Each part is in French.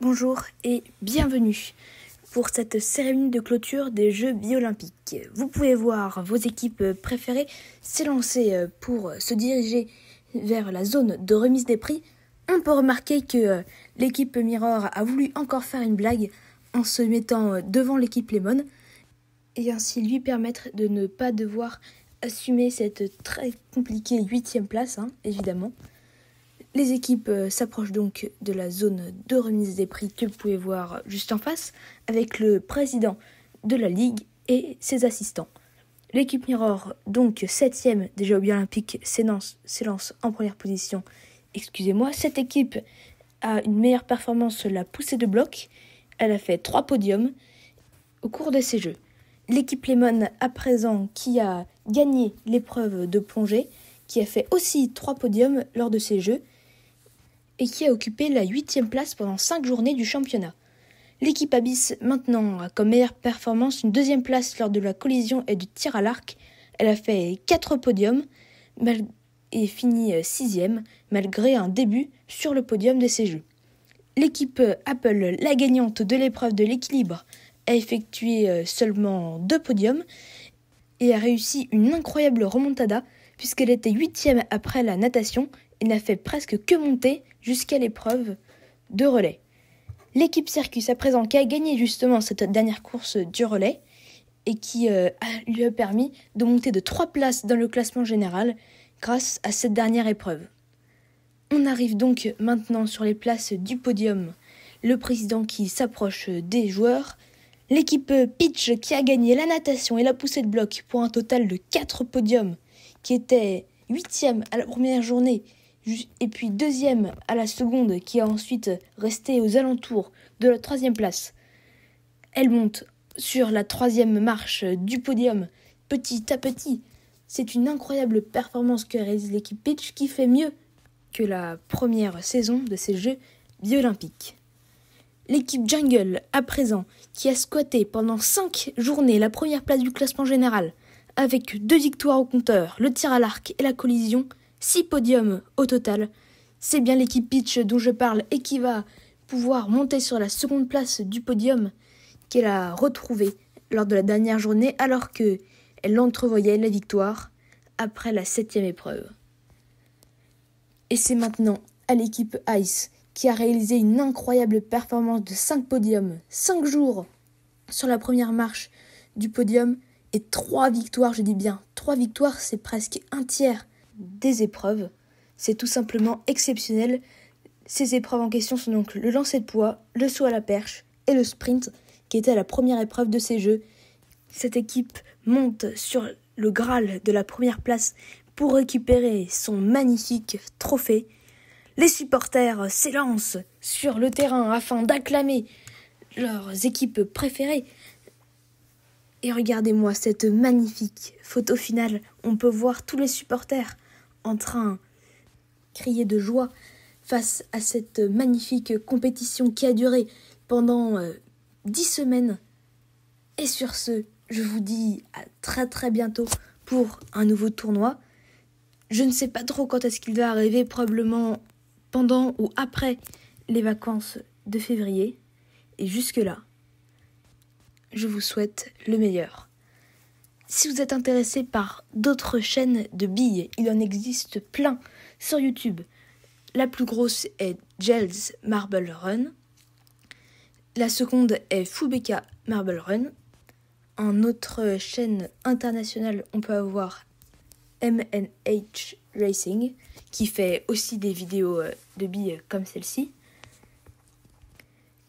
Bonjour et bienvenue pour cette cérémonie de clôture des Jeux Biolympiques. Vous pouvez voir vos équipes préférées s'élancer pour se diriger vers la zone de remise des prix. On peut remarquer que l'équipe Mirror a voulu encore faire une blague en se mettant devant l'équipe Lemon et ainsi lui permettre de ne pas devoir assumer cette très compliquée 8e place, évidemment. Les équipes s'approchent donc de la zone de remise des prix que vous pouvez voir juste en face, avec le président de la Ligue et ses assistants. L'équipe Mirror, donc 7e des Jeux Olympiques, s'élance en première position. Cette équipe a une meilleure performance sur la poussée de bloc. Elle a fait 3 podiums au cours de ces Jeux. L'équipe Lemon, à présent, qui a gagné l'épreuve de plongée, qui a fait aussi 3 podiums lors de ces Jeux, et qui a occupé la 8e place pendant 5 journées du championnat. L'équipe Abyss, maintenant, a comme meilleure performance une 2e place lors de la collision et du tir à l'arc. Elle a fait 4 podiums et finit 6e, malgré un début sur le podium de ces Jeux. L'équipe Apple, la gagnante de l'épreuve de l'équilibre, a effectué seulement 2 podiums et a réussi une incroyable remontada puisqu'elle était 8e après la natation et n'a fait presque que monter jusqu'à l'épreuve de relais. L'équipe Circus, à présent, qui a gagné justement cette dernière course du relais et qui lui a permis de monter de 3 places dans le classement général grâce à cette dernière épreuve. On arrive donc maintenant sur les places du podium. Le président qui s'approche des joueurs. L'équipe Pitch qui a gagné la natation et la poussée de bloc pour un total de 4 podiums, qui était 8e à la première journée et puis 2e à la seconde, qui a ensuite resté aux alentours de la 3e place. Elle monte sur la 3e marche du podium petit à petit. C'est une incroyable performance que réalise l'équipe Pitch qui fait mieux que la première saison de ces Jeux Biolympiques. L'équipe Jungle, à présent, qui a squatté pendant 5 journées la première place du classement général, avec 2 victoires au compteur, le tir à l'arc et la collision, 6 podiums au total. C'est bien l'équipe Pitch dont je parle et qui va pouvoir monter sur la 2e place du podium qu'elle a retrouvée lors de la dernière journée, alors qu'elle entrevoyait la victoire après la 7e épreuve. Et c'est maintenant à l'équipe Ice, qui a réalisé une incroyable performance de 5 podiums, 5 jours sur la première marche du podium et 3 victoires, je dis bien 3 victoires, c'est presque un tiers des épreuves. C'est tout simplement exceptionnel. Ces épreuves en question sont donc le lancer de poids, le saut à la perche et le sprint, qui était la première épreuve de ces Jeux. Cette équipe monte sur le Graal de la première place pour récupérer son magnifique trophée. Les supporters s'élancent sur le terrain afin d'acclamer leurs équipes préférées. Et regardez-moi cette magnifique photo finale. On peut voir tous les supporters en train de crier de joie face à cette magnifique compétition qui a duré pendant 10 semaines. Et sur ce, je vous dis à très très bientôt pour un nouveau tournoi. Je ne sais pas trop quand est-ce qu'il va arriver, probablement pendant ou après les vacances de février. Et jusque-là, je vous souhaite le meilleur. Si vous êtes intéressé par d'autres chaînes de billes, il en existe plein sur YouTube. La plus grosse est Gels Marble Run. La seconde est Fubeka Marble Run. En autre chaîne internationale, on peut avoir MNH Racing, qui fait aussi des vidéos de billes comme celle-ci.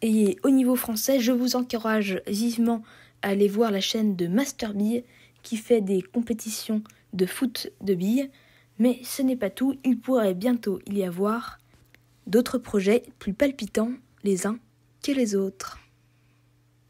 Et au niveau français, je vous encourage vivement à aller voir la chaîne de Master Billes, qui fait des compétitions de foot de billes. Mais ce n'est pas tout, il pourrait bientôt y avoir d'autres projets plus palpitants les uns que les autres.